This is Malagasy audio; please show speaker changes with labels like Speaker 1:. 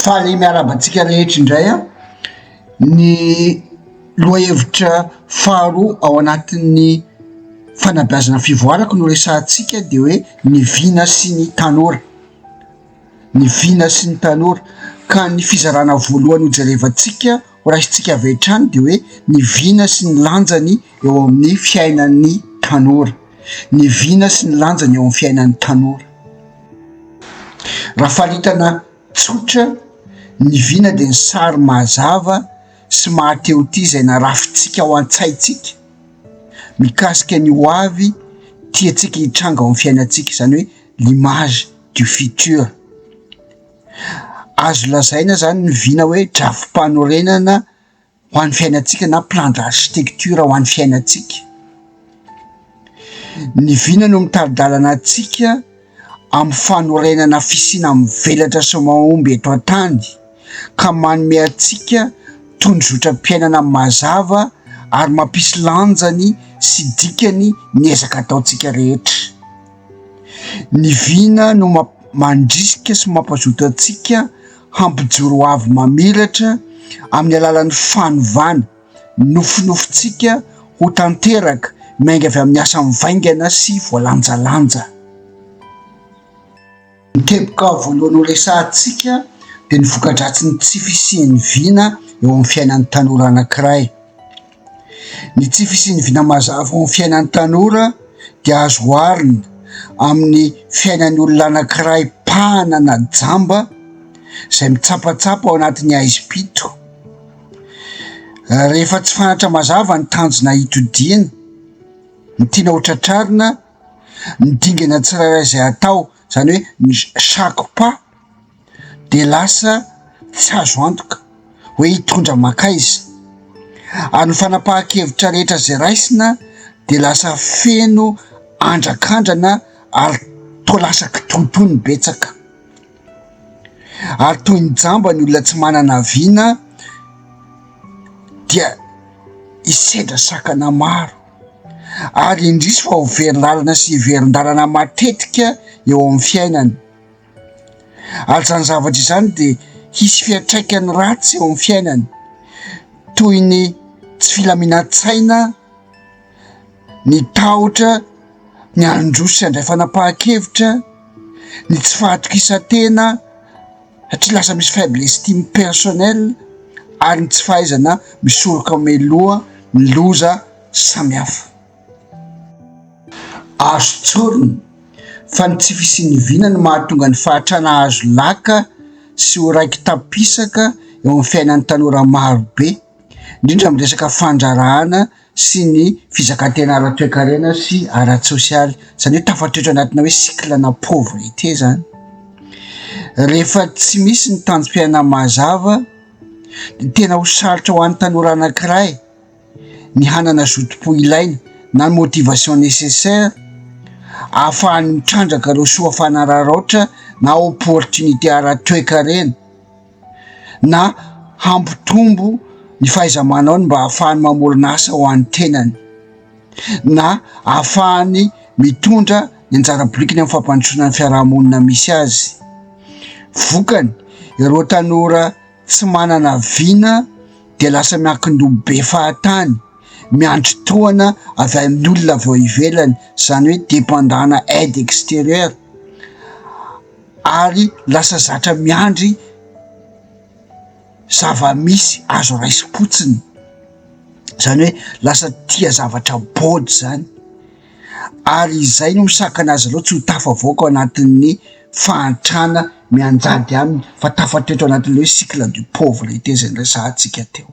Speaker 1: Faly miarabantsika rehetra indray a ny lohahevitra faharoa ao anatin'ny fanabeazana fivoarako no resantsika de hoe ny vina sy ny tanora, ny vina sy ny tanora. Ka ny fizarana voalohany hojerevantsika ho raisintsika avy hatrany de hoe ny vina sy ny lanjany eo amin'ny fiainan'ny tanora, ny vina sy ny lanjany eo amin'ny fiainan'ny tanora. Raha falitana tsotra, ny vina de ny sary mazava sy mahateo ty zay narafitsika ao an-tsaitsika mikasika ny ho avy tiatsika hitranga ao amin'ny fiainatsika, zany hoe l'image du futur. Azo lazaina zany ny vina hoe drafim-panorenana ho an'ny fiainatsika na plan d'architecture ho an'ny fiainatsika. Ny vina no mitaridalana atsika amin'ny fanorenana fisina mivelatra sy mahomby eto an-tany ka manome atsika tondrotram-piainana mazava ary mampisy lanjany sy dikany ny ezaka ataotsika rehetra. Ny vina no mandrisika sy mampazoto atsika hampijoro ho avy mamiratra amin'ny alalan'ny fanovana nofinofintsika ho tanteraka mainga avy amin'ny asa mivaingana sy voalanjalanja. Ny teboka voalohany ho resantsika de ny vokadratsiny tsy fisian'ny vina eo amin'ny fiainan'ny tanora anankiray. Ny tsy fisian'ny vina mazava eo amin'ny fiainan'ny tanora dia azo oharina amin'ny fiainan'ny olona anankiray mpanana jamba zay mitsapatsapa ao anatin'ny aizi-pito. Rehefa tsy fantatra mazava ny tanjona hitodiana, ny tiana ho tratrarina, ny dingana tsirairay zay atao, zany hoe ny chaque pas, de lasa tsy azo antoka hoe hitondra makaiza. Ary ny fanapahan-kevitra rehetra zay raisina de lasa feno andrakandrana ary toa lasa kitohitohy ny betsaka. Ary toy ny jamba ny olona tsy manana vina dia hisedra sakana maro ary indrisy fa ho verin-dalana sy verin-dalana matetika eo amin'ny fiainany. Ary zany zavatra izany de hisy fiatraikany ratsy eo amin'ny fiainany toy ny tsy filaminan-tsaina, ny tahotra, ny androso sy andray fanapahan-kevitra, ny tsy fahatokisa-tena satria lasa misy faible estime personnel ary ny tsy fahaizana misoroka mialoha ny loza samihafa. Azo tsoriny fa ny tsy fisian'ny vina no mahatonga ny fahatrana azo laka sy ho raiky tapisaka eo amin'ny fiainan'ny tanora marobe, indrindra amin'ny resaka fandrarahana sy ny fizakantena ara-toekarena sy ara-tsosialy, zany hoe tafatoetra anatina hoe cycle-na pauvreté zany. Rehefa tsy misy ny tanjom-piainana mazava de tena ho sarotra ho an'ny tanora anankiray ny hanana zotom-po ilaina na ny motivation nécessaire ahafahany mitrandraka ireo soa fanararaotra na opportunité ara-toekarena na hampitombo ny fahaiza-manaony mba ahafahany mamorona asa ho an'ny tenany na ahafahany mitondra ny anjara-borikiny amin'ny fampandrosoana ny fiarahamonina misy azy. Vokany, ireo tanora tsy manana vina de lasa miankin-doha be fahatany, miandry tohana avy amin'ny olona avy eo ivelany, zany hoe dépendant-na aide extérieure, ary lasa zatra miandry zava-misy azo raisi-potsiny, zany hoe lasa tia zavatra body zany. Ary izay no misakana azy loatra tsy ho tafavoaka ao anatin'ny fahantrana mianjady aminy fa tafatoetra ao anatin'le hoe cycle de pauvreté zay resantsika teo.